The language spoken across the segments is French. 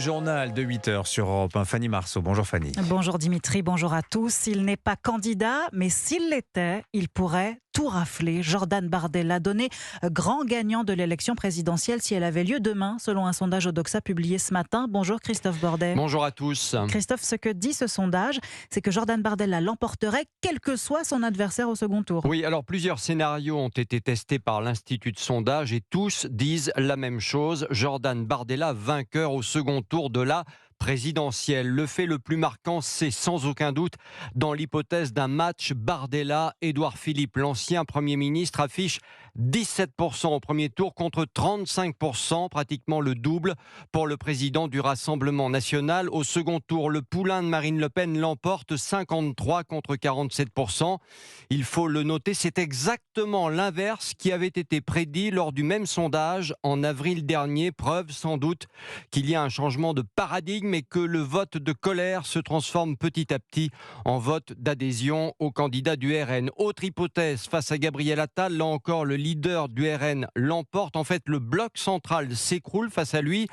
Journal de 8 heures sur Europe 1. Fanny Marceau. Bonjour Fanny. Bonjour Dimitri, bonjour à tous. Il n'est pas candidat, mais s'il l'était, il pourrait tout rafler. Jordan Bardella, donné grand gagnant de l'élection présidentielle si elle avait lieu demain, selon un sondage Odoxa publié ce matin. Bonjour Christophe Bordet. Bonjour à tous. Christophe, ce que dit ce sondage, c'est que Jordan Bardella l'emporterait, quel que soit son adversaire au second tour. Oui, alors plusieurs scénarios ont été testés par l'Institut de sondage et tous disent la même chose. Jordan Bardella vainqueur au second tour de la présidentielle. Le fait le plus marquant, c'est sans aucun doute dans l'hypothèse d'un match Bardella-Édouard Philippe. L'ancien Premier ministre affiche 17% au premier tour contre 35%, pratiquement le double pour le président du Rassemblement national. Au second tour, le poulain de Marine Le Pen l'emporte 53 contre 47%. Il faut le noter, c'est exactement l'inverse qui avait été prédit lors du même sondage en avril dernier. Preuve sans doute qu'il y a un changement de paradigme et que le vote de colère se transforme petit à petit en vote d'adhésion au candidat du RN. Autre hypothèse, face à Gabriel Attal, là encore le leader du RN l'emporte. En fait, le bloc central s'écroule face à lui.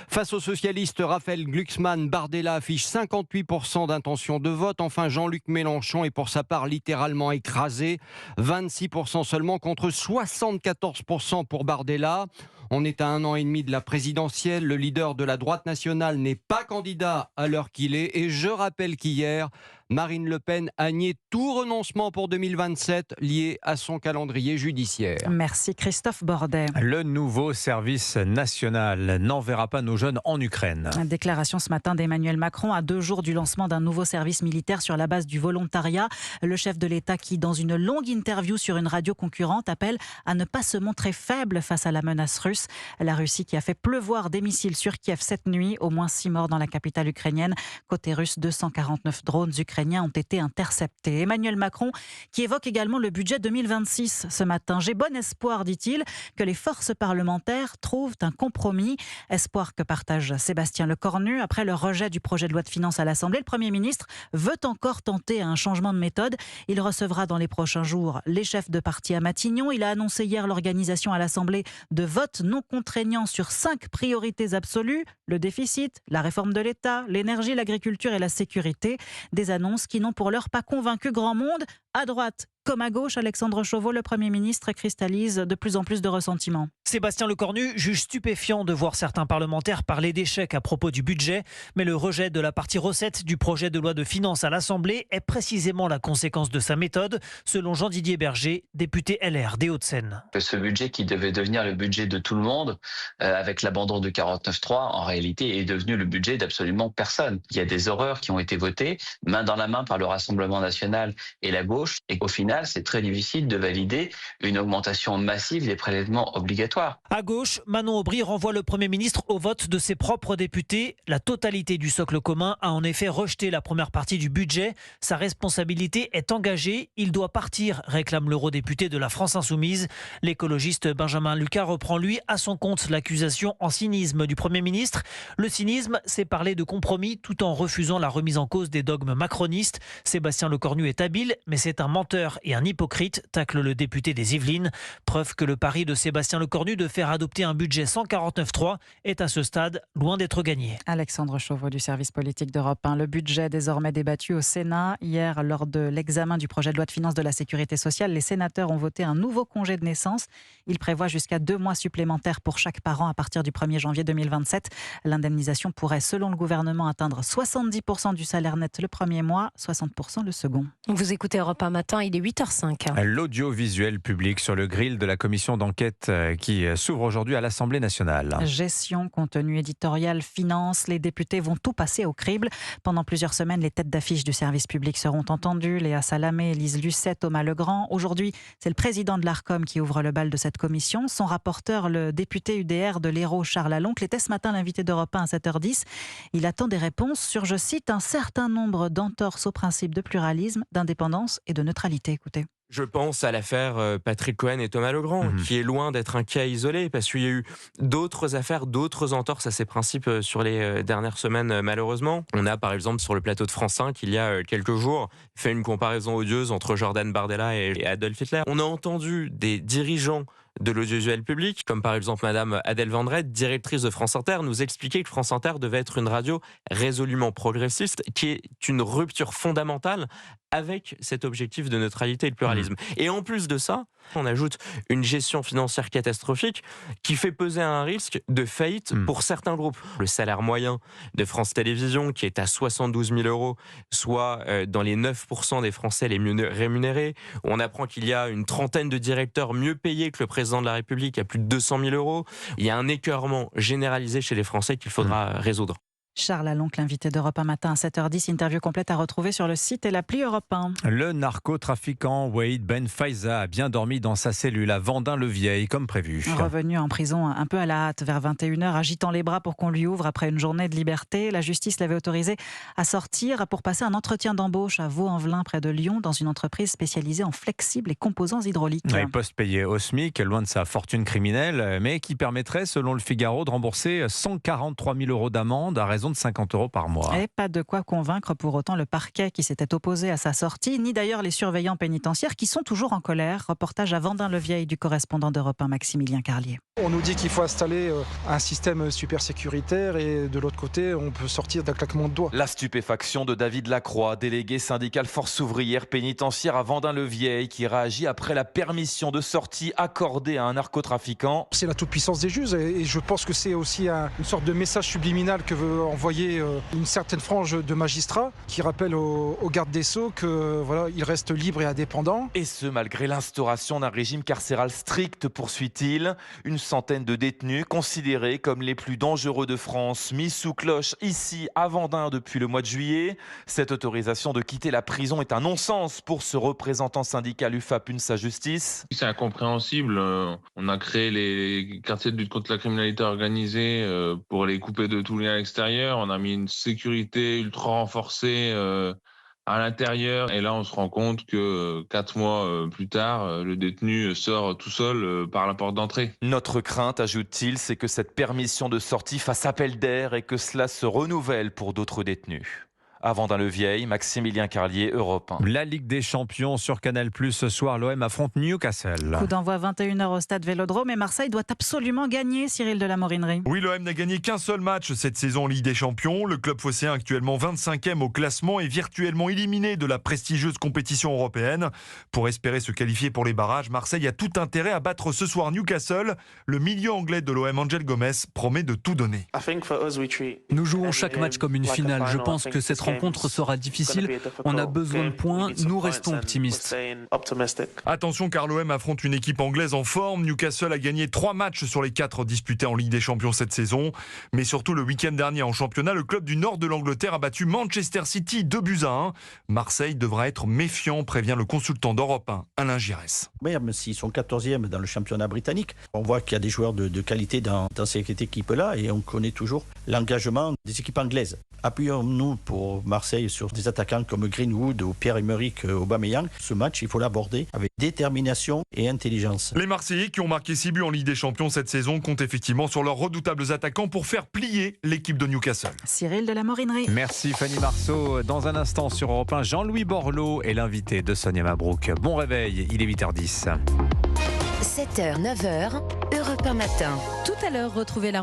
Face au socialiste Raphaël Glucksmann, Bardella affiche 58% d'intention de vote. Enfin, Jean-Luc Mélenchon est pour sa part littéralement écrasé. 26% seulement contre 74% pour Bardella. On est à 1 an et demi de la présidentielle. Le leader de la droite nationale n'est pas candidat à l'heure qu'il est. Et je rappelle qu'hier, Marine Le Pen a nié tout renoncement pour 2027 lié à son calendrier judiciaire. Merci Christophe Bordet. Le nouveau service national n'enverra pas nos jeunes en Ukraine. Déclaration ce matin d'Emmanuel Macron à 2 jours du lancement d'un nouveau service militaire sur la base du volontariat. Le chef de l'État qui, dans une longue interview sur une radio concurrente, appelle à ne pas se montrer faible face à la menace russe. La Russie qui a fait pleuvoir des missiles sur Kiev cette nuit, au moins 6 morts dans la capitale ukrainienne. Côté russe, 249 drones ukrainiens ont été interceptés. Emmanuel Macron qui évoque également le budget 2026 ce matin. J'ai bon espoir, dit-il, que les forces parlementaires trouvent un compromis. Espoir que partage Sébastien Lecornu. Après le rejet du projet de loi de finances à l'Assemblée, le Premier ministre veut encore tenter un changement de méthode. Il recevra dans les prochains jours les chefs de parti à Matignon. Il a annoncé hier l'organisation à l'Assemblée de votes non contraignants sur 5 priorités absolues. Le déficit, la réforme de l'État, l'énergie, l'agriculture et la sécurité. Des annonces qui n'ont pour l'heure pas convaincu grand monde. À droite comme à gauche, Alexandre Chauveau, le Premier ministre, cristallise de plus en plus de ressentiment. Sébastien Lecornu juge stupéfiant de voir certains parlementaires parler d'échec à propos du budget, mais le rejet de la partie recette du projet de loi de finances à l'Assemblée est précisément la conséquence de sa méthode, selon Jean-Didier Berger, député LR des Hauts-de-Seine. Ce budget qui devait devenir le budget de tout le monde, avec l'abandon de 49.3, en réalité est devenu le budget d'absolument personne. Il y a des horreurs qui ont été votées, main dans la main par le Rassemblement national et la gauche, et au final, c'est très difficile de valider une augmentation massive des prélèvements obligatoires. À gauche, Manon Aubry renvoie le Premier ministre au vote de ses propres députés. La totalité du socle commun a en effet rejeté la première partie du budget. Sa responsabilité est engagée. Il doit partir, réclame l'eurodéputé de la France Insoumise. L'écologiste Benjamin Lucas reprend lui à son compte l'accusation en cynisme du Premier ministre. Le cynisme, c'est parler de compromis tout en refusant la remise en cause des dogmes macronistes. Sébastien Lecornu est habile, mais c'est un menteur et un hypocrite, tacle le député des Yvelines. Preuve que le pari de Sébastien Lecornu de faire adopter un budget 149.3 est à ce stade loin d'être gagné. Alexandre Chauveau du service politique d'Europe 1. Le budget désormais débattu au Sénat. Hier, lors de l'examen du projet de loi de finances de la Sécurité sociale, les sénateurs ont voté un nouveau congé de naissance. Il prévoit jusqu'à 2 mois supplémentaires pour chaque parent à partir du 1er janvier 2027. L'indemnisation pourrait, selon le gouvernement, atteindre 70% du salaire net le premier mois, 60% le second. Vous écoutez Europe 1 matin, il est 8h05. L'audiovisuel public sur le grill de la commission d'enquête qui s'ouvre aujourd'hui à l'Assemblée nationale. Gestion, contenu éditorial, finances, les députés vont tout passer au crible. Pendant plusieurs semaines, les têtes d'affiche du service public seront entendues. Léa Salamé, Élise Lucet, Thomas Legrand. Aujourd'hui, c'est le président de l'Arcom qui ouvre le bal de cette commission. Son rapporteur, le député UDR de l'Hérault, Charles Aloncle, était ce matin l'invité d'Europe 1 à 7h10. Il attend des réponses sur, je cite, un certain nombre d'entorses au principe de pluralisme, d'indépendance et de neutralité. Écoutez. Je pense à l'affaire Patrick Cohen et Thomas Legrand, qui est loin d'être un cas isolé, parce qu'il y a eu d'autres affaires, d'autres entorses à ces principes sur les dernières semaines, malheureusement. On a, par exemple, sur le plateau de France 5, il y a quelques jours, fait une comparaison odieuse entre Jordan Bardella et Adolf Hitler. On a entendu des dirigeants de l'audiovisuel public, comme par exemple Madame Adèle Vendrette, directrice de France Inter, nous expliquait que France Inter devait être une radio résolument progressiste, qui est une rupture fondamentale avec cet objectif de neutralité et de pluralisme. Et en plus de ça, on ajoute une gestion financière catastrophique qui fait peser un risque de faillite pour certains groupes. Le salaire moyen de France Télévisions, qui est à 72 000 €, soit dans les 9% des Français les mieux rémunérés. On apprend qu'il y a une trentaine de directeurs mieux payés que le président de la République, à plus de 200 000 €. Il y a un écœurement généralisé chez les Français qu'il faudra résoudre. Charles Aloncle, l'invité d'Europe 1 matin à 7h10. Interview complète à retrouver sur le site et l'appli Europe 1. Le narcotrafiquant Wade Ben Faiza a bien dormi dans sa cellule à Vendin-le-Vieil, comme prévu. Revenu en prison un peu à la hâte vers 21h, agitant les bras pour qu'on lui ouvre après une journée de liberté. La justice l'avait autorisé à sortir pour passer un entretien d'embauche à Vaux-en-Velin, près de Lyon, dans une entreprise spécialisée en flexibles et composants hydrauliques. Poste payé au SMIC, loin de sa fortune criminelle, mais qui permettrait, selon le Figaro, de rembourser 143 000 € d'amende à raison de 50 € par mois. Et pas de quoi convaincre pour autant le parquet qui s'était opposé à sa sortie, ni d'ailleurs les surveillants pénitentiaires qui sont toujours en colère. Reportage à Vendin-le-Vieil du correspondant d'Europe 1, Maximilien Carlier. On nous dit qu'il faut installer un système super sécuritaire et de l'autre côté, on peut sortir d'un claquement de doigts. La stupéfaction de David Lacroix, délégué syndical Force ouvrière pénitentiaire à Vendin-le-Vieil, qui réagit après la permission de sortie accordée à un narcotrafiquant. C'est la toute-puissance des juges et je pense que c'est aussi une sorte de message subliminal que veut envoyer une certaine frange de magistrats qui rappelle au garde des Sceaux que voilà, il reste libre et indépendant. Et ce, malgré l'instauration d'un régime carcéral strict, poursuit-il. Une centaine de détenus considérés comme les plus dangereux de France, mis sous cloche ici à Vendin depuis le mois de juillet. Cette autorisation de quitter la prison est un non-sens pour ce représentant syndical UFAP UNSA Justice. C'est incompréhensible. On a créé les quartiers de lutte contre la criminalité organisée pour les couper de tout lien extérieur. On a mis une sécurité ultra renforcée à l'intérieur. Et là, on se rend compte que 4 mois plus tard, le détenu sort tout seul par la porte d'entrée. Notre crainte, ajoute-t-il, c'est que cette permission de sortie fasse appel d'air et que cela se renouvelle pour d'autres détenus. À Vendin-le-Vieil, Maximilien Carlier, Europe 1. La Ligue des Champions sur Canal+, ce soir, l'OM affronte Newcastle. Coup d'envoi 21h au stade Vélodrome et Marseille doit absolument gagner, Cyril de la Morinerie. Oui, l'OM n'a gagné qu'un seul match cette saison en Ligue des Champions. Le club phocéen, actuellement 25e au classement, est virtuellement éliminé de la prestigieuse compétition européenne. Pour espérer se qualifier pour les barrages, Marseille a tout intérêt à battre ce soir Newcastle. Le milieu anglais de l'OM, Angel Gomez, promet de tout donner. Nous jouons chaque match comme une finale. Je pense que cette rencontre sera difficile. On a besoin de points. Nous restons optimistes. Attention, car l'OM affronte une équipe anglaise en forme. Newcastle a gagné 3 matchs sur les 4 disputés en Ligue des Champions cette saison. Mais surtout, le week-end dernier en championnat, le club du nord de l'Angleterre a battu Manchester City 2-1. Marseille devra être méfiant, prévient le consultant d'Europe 1, Alain Giresse. Même s'ils sont 14e dans le championnat britannique, on voit qu'il y a des joueurs de qualité dans cette équipe-là et on connaît toujours l'engagement des équipes anglaises. Appuyons-nous pour Marseille sur des attaquants comme Greenwood ou Pierre-Emerick Aubameyang. Ce match, il faut l'aborder avec détermination et intelligence. Les Marseillais, qui ont marqué 6 buts en Ligue des Champions cette saison, comptent effectivement sur leurs redoutables attaquants pour faire plier l'équipe de Newcastle. Cyril de la Morinerie. Merci Fanny Marceau. Dans un instant sur Europe 1, Jean-Louis Borloo est l'invité de Sonia Mabrouk. Bon réveil, il est 8h10. 7h, 9h, Europe 1 matin. Tout à l'heure, retrouvez la